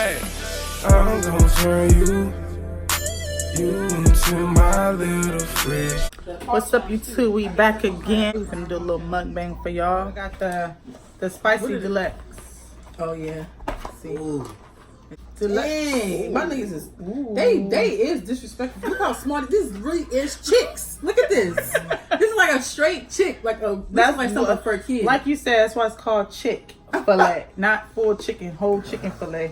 I'm gonna turn you into my little fish. What's up, you two? We back again. We're gonna do a little mukbang for y'all. I got the spicy deluxe. Oh yeah. See. Deluxe. Dang, my niggas is they is disrespectful. Look how smart this really is. Chicks. Look at this. This is like a straight chick. Like a that's like something for a kid. Like you said, that's why it's called chick fillet, not full chicken, whole chicken fillet.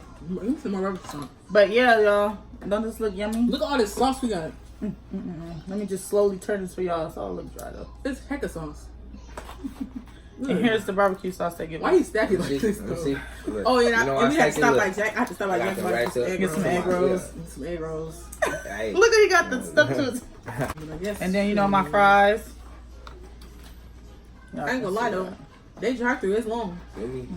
But yeah, y'all, don't this look yummy? Look at all this sauce we got. Let me just slowly turn this for y'all so it look dry though. It's heck of sauce. And here's the barbecue sauce they give us. Why you stack it like this? Oh yeah, and we had to stop by Jack. I had to stop by Jack to get some egg rolls. Some egg rolls. Look at he got the stuff to it. And then you know my fries. I ain't gonna lie though, they drive through is long.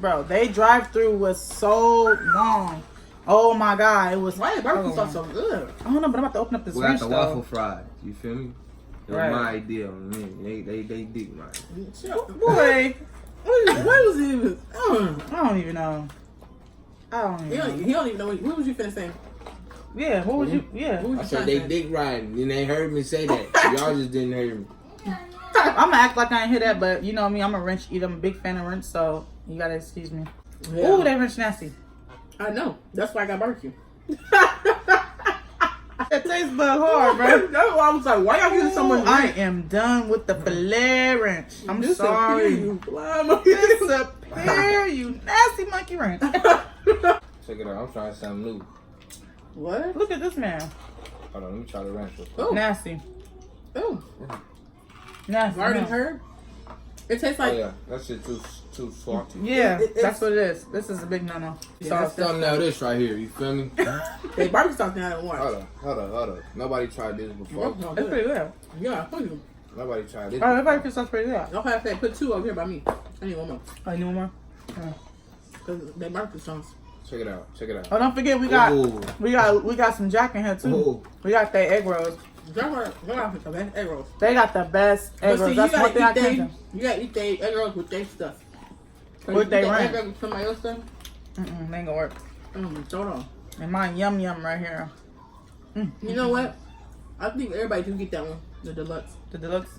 Bro, they drive through was so long. Oh my god, it was. Why is barbecue sauce so good? I don't know, but I'm about to open up this. We got the waffle fries. You feel me? It was Right. my idea. Man. They dig mine. Boy, what was it even? I don't even know. I don't even know. He don't even know. What was you finna say? Yeah, what would you? Yeah. What was I you said trying they to say? dick riding. You ain't heard me say that. Y'all just didn't hear me. I'm gonna act like I ain't hear that, but you know me, I'm a wrench eater. I'm a big fan of wrench, so you gotta excuse me. Yeah. Ooh, that wrench nasty. I know. That's why I got barbecue. It tastes but hard, bro. No, I was like, why y'all giving so much I ranch? am done with the filet wrench. I'm Disappear, sorry. you fly monkey. Disappear, you nasty monkey wrench. Check it out. I'm trying something new. What? Look at this man. Hold on, let me try the ranch. Oh. Nasty. Oh. Nasty. Garden no. herb? It tastes Oh like... yeah, that shit too salty. Yeah, It's- that's what it is. This is a big no-no. That's something out this right here. You feel me? Hey, barbecue sauce now at once. Hold on. Nobody tried this before. It's pretty good. Yeah, I told you. Nobody tried this. Oh, everybody feels pretty good. Okay, I said put two over here by me. I need one more. Oh, you need one more? Because they barbecue sauce. Check it out. Oh, don't forget we got Ooh. we got some Jack in here too. Ooh. We got their egg rolls. They got the best egg rolls. They got the best egg But see, rolls. you That's one thing I gotta can eat do. you gotta eat their egg rolls with their stuff. With their egg ranch. rolls with somebody else's stuff. They ain't gonna work. Throw it on. And mine yum right here. You know what? I think everybody do get that one, the deluxe, The deluxe.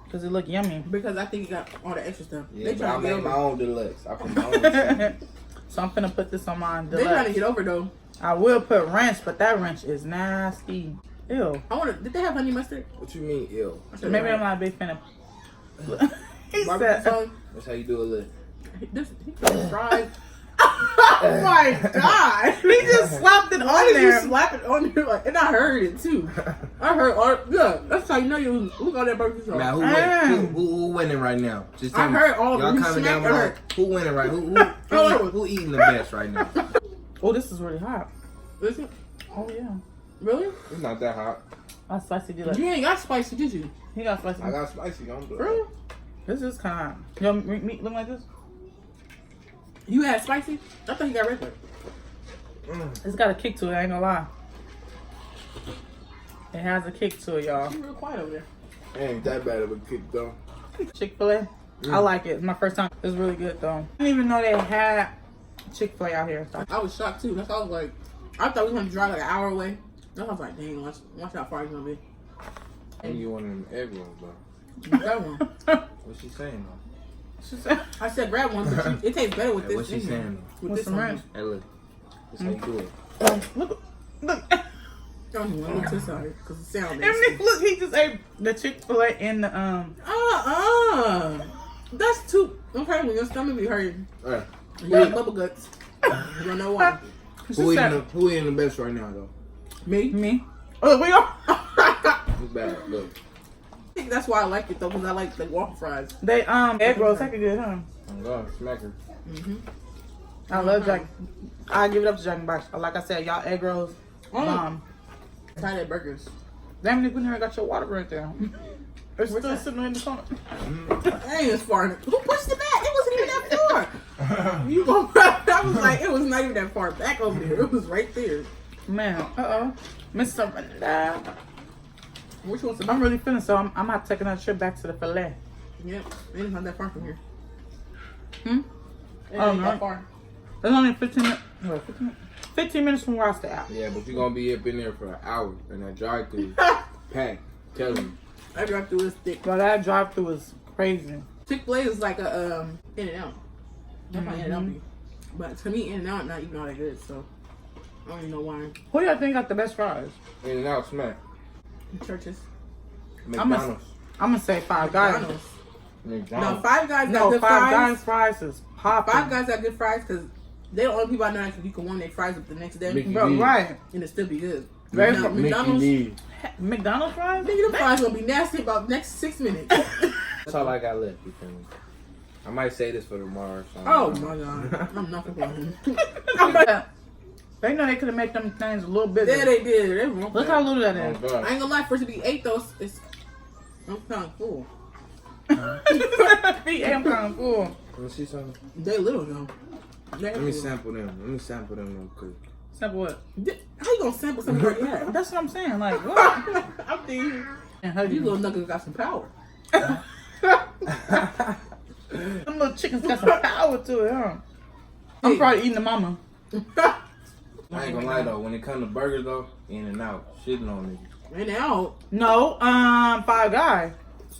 Because it look yummy. because I think it got all the extra stuff. Yeah, They but I trying to get make my over. own deluxe. I put my own shit. So I'm finna put this on mine They trying to deluxe. get over though. I will put ranch, but that ranch is nasty. Ew. I wonder, did they have honey mustard? What you mean, ill? Maybe I'm not a big fan of. He Barbecue said, sauce. That's how you do a lick. This he fried. "Oh my god!" He just slapped it Why on did you there. slap it on there? Like, and I heard it too. I heard all. Yeah, that's how you know you look all that barbecue sauce. Now who winning right now? Just tell I me. heard all of Y'all them. coming down Smack below. her. Who winning right? Who eating the best right now? Oh, this is really hot. Listen, Oh yeah. really? It's not that hot. That's spicy deluxe. You ain't got spicy, did you? He got spicy. I got spicy. Don't do Really? This is kind of hot. Your meat look like this? You had spicy? I thought you got regular. It's got a kick to it, I ain't gonna lie. It has a kick to it, y'all. You real quiet over there. It ain't that bad of a kick though. Chick-fil-A. I like it. It's my first time. It's really good though. I didn't even know they had Chick-fil-A out here. So. I was shocked too. That's why I was like, I thought we was gonna drive like an hour away. That's why I was like, dang, watch how far it's gonna be. And you one of them egg rolls though. That one. What's she saying though? She said, I said grab one, but it tastes better with Hey, this. what's she in here. saying With With this some on ranch. here. Hey look. That's how you do it. look. Don't even look too sorry because it sounds And nasty. look, he just ate the Chick-fil-A in the That's too. Okay, when your stomach be hurting, Alright. you got bubble guts. You don't know why. Who eating the best right now though? Me. Oh, we are. It's bad. Look. I think that's why I like it though, because I like the waffle fries. They egg rolls take a good, huh? I'm going smack her. I love Jack. I give it up to Jack and Box. Like I said, y'all egg rolls. Try that burgers. Damn, Nick, we never got your water right there. It's still sitting in the corner. That ain't as far. Who pushed it back? It wasn't even that far. You go. I was like, it was not even that far back over there. It was right there. Man, Miss Miranda. Which one's the I'm really feeling so. I'm not taking that trip back to the fillet. Yep, it's not that far from here. Hmm? It Oh, ain't no. that far. It's only 15 minutes. What, 15 minutes? 15 minutes from where I stay at. Yeah, but you're gonna be up in there for an hour and that drive-through packed. Tell me. I drive through this thick. But that drive-through is crazy. Chick-fil-A is like a In-N-Out. That's my In-N-Out be. But to me, In-N-Out not even all that good, so I don't even know why. Who do y'all think got the best fries? In-N-Out smack. Churches. McDonald's. I'm gonna say Five Guys. McDonald's. No, McDonald's. Five Guys got No, good Five fries. Guys fries is popping. Five Guys got good fries because they're the only people I know that you can warm their fries up the next day. Mickey Bro, D's. right. And it still be good. Very Now, Mickey McDonald's, D's. McDonald's fries? nigga, the fries gonna be nasty about the next 6 minutes. That's all I got left. You feel me? I might say this for tomorrow. Or something. Oh my god, I'm not gonna him. They know they could have made them things a little bigger. Yeah, they did. They wrong. Look how little that Oh, is. God. I ain't gonna lie, for it to be 8 though, it's I'm kind of full. Feet am kind of full. Let me see something. They little though. Let me sample them. Let me sample them real quick. Simple what? How you gonna sample something like that? That's what I'm saying. Like, what? I'm thinking And how you you little nuggets got some power. Them little chickens got some power to it, huh? I'm probably eating the mama. I ain't gonna lie though. When it comes to burgers though, In-N-Out shitting on me. And out. No, Five Guys.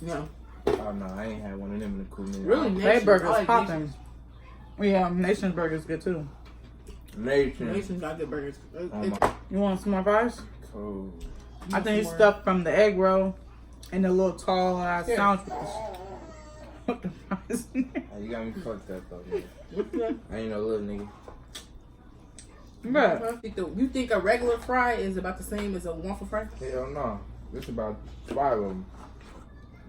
Yeah. Oh no, I ain't had one of them in a cool minute. Really? They Nations. I burgers like popping. Yeah, Nation's burgers good too. Nation. Nations got good burgers. Oh my. You want some more fries? Cool. I think it's stuff from the egg roll and the little tall Yeah. sandwich with the fries. Hey, you got me fucked up though, man. What's that? I ain't no little nigga. Bruh. You think a regular fry is about the same as a waffle fry? Hell no. This about 5 of them.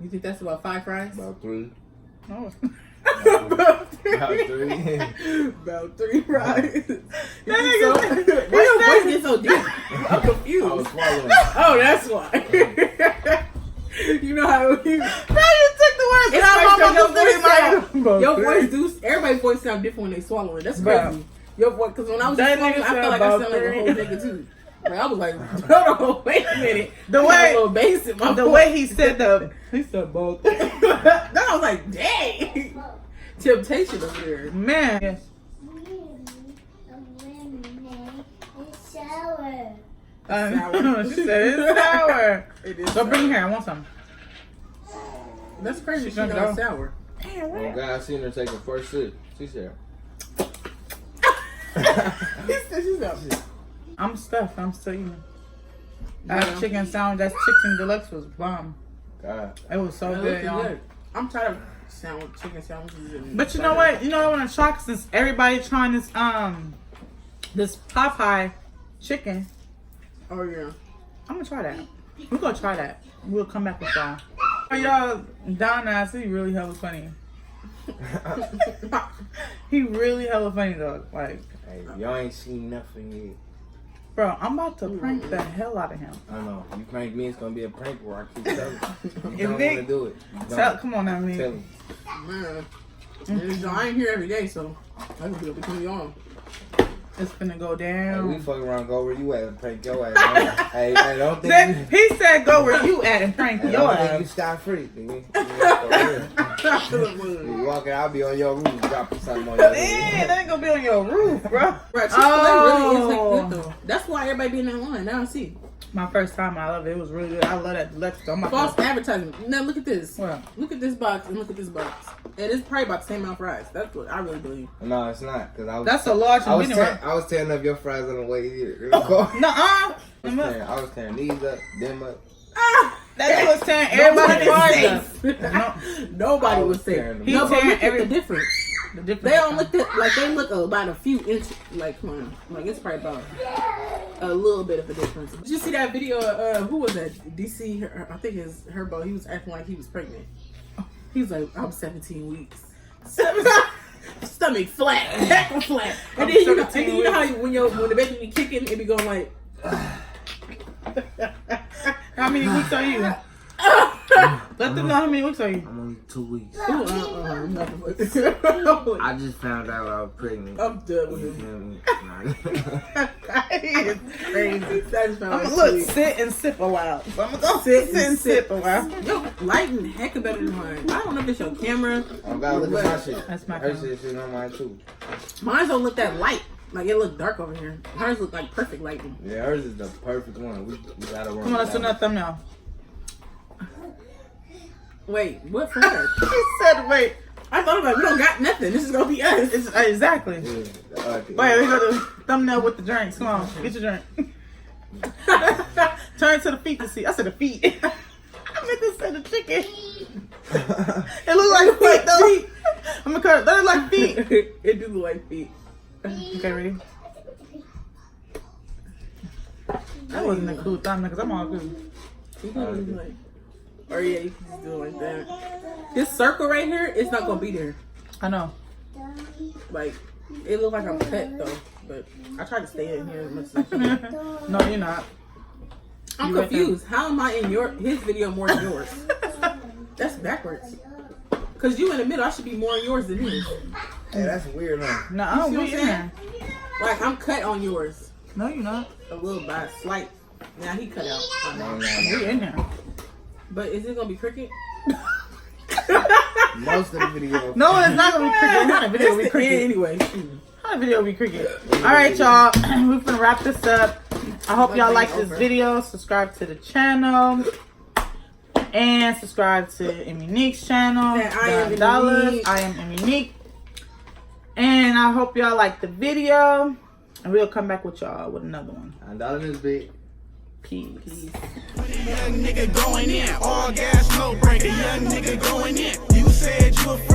You think that's about 5 fries? About 3. Oh. About About 3. About 3 fries. That nigga- Why your voice get so deep? I'm I was confused. swallowing. Oh, that's why. You know how you Bro, you took the words It's out like of my your mouth. voice About your three. voice do. Everybody's voice sound different when they swallow it. That's Bro. crazy. Your voice, because when I was That swallowing, nigga I felt said like I about sounded like a three. whole nigga too. Like I was like, hold on, wait a minute. The I got way- a little bass in my The voice. way he said both. Then I was like, dang. Temptation over there. Man. Yes. Sour. She said it's sour. It is So bring sour. here. I want some. That's crazy. She gonna got go. sour. Damn, Oh what? God, I seen her take a first sip. She said, She's out. I'm stuffed. I'm still eating. Yeah. That chicken sandwich, that chicken deluxe was bomb. God. It was so That good, looks y'all. good. I'm tired of chicken sandwiches. And But you know what? You know what I want to try? Since everybody trying this Popeye chicken, Oh yeah. I'm gonna try that. We're gonna try that. We'll come back with y'all. Oh, y'all, Don Ass, he really hella funny. He really hella funny though. Like, Hey, y'all ain't seen nothing yet. bro, I'm about to prank the hell out of him. I know. You prank me, it's gonna be a prank where I keep telling you. You If don't they- want to do it. You Tell, don't. come on now, Tell man. him. Man. And I ain't here every day, so I can be up between y'all. It's finna go Hey, we down. fuck around, go where you at and prank your ass. Hey, don't think Then he said, "Go where you at and prank you, your don't think you ass." stop free, nigga. You walking, I'll be on your roof dropping something on your roof. Man, that ain't gonna be on your roof, bro. Right, Chick-fil-A really is Oh. like good though. That's why everybody be in that line. Now I see. My first time, I love it. It was really good. I love that deluxe. I'm about False to- advertisement. Now look at this. What? Look at this box and look at this box. And it's probably about the same amount of fries. That's what I really believe. No, it's not. Cause I was, That's a large I was, and medium, right? I was tearing up your fries on the way here. Nuh-uh. I was tearing these up, them up. Ah! That was tearing everybody Nobody fries was up. safe. Nobody I was was safe. tearing them He No, but tearing look at every- the difference. The difference. They don't look at, like they look about a few inches. Like come on, like it's probably about a little bit of a difference. Did you see that video? Who was that? DC? I think it's Herbo. He was acting like he was pregnant. He was like, I'm 17 weeks. Stomach flat, heck flat. And then you know how when the baby be kicking, it be going like. How many weeks are you? Let them know how many weeks are you. I'm only 2 weeks. Nothing but. I just found out I was pregnant. I'm done with him. It's crazy. Satisfied I'm with gonna look, sweet. sit and sip a while. So I'm gonna go sit and sip a while. Yo, lighting heck better than mine. I don't know if it's your camera. I'm about to look at my shit. That's my Her camera. shit on mine too. Mine don't look that light. Like it looked dark over here. Hers look like perfect lighting. Yeah, hers is the perfect one. We gotta run. Come on, let's do another thumbnail. Wait, what for? Her? He said, wait. I thought about it. We don't got nothing. This is gonna be us. Exactly. Yeah, Wait, we go to thumbnail with the drinks. Come on, get your drink. Turn to the feet to see. I said the feet. I meant to say the chicken. It looks like feet though. I'm gonna cut it. That look like feet. It do look like feet. Okay, ready? That wasn't a cool thumbnail because I'm all good. You can do like, or yeah, you can just do it like that. This circle right here, it's not gonna be there. I know. Like, it looks like I'm cut though, but I try to stay in here as much as I can. No, you're not. I'm confused. How am I in his video more than yours? That's backwards. Cause you in the middle, I should be more in yours than his. Hey, that's weird, huh? No, I don't You see be what in I'm there. Like I'm cut on yours No, you're not. a little by a slight. Now he cut out. I know. We in there. But is it gonna be cricket? Most of the video. No, it's not gonna be cricket. How the video be It's the cricket? end anyway. How the video be cricket? All right, y'all. We're gonna wrap this up. I hope y'all like this video. Subscribe to the channel. And subscribe to Unique's channel. And I am $9. Unique. I am Unique. And I hope y'all like the video. And we'll come back with y'all with another one. $9 is big. Peace. Young nigga going in, all gas, no break. A young nigga going in. You said you a freak.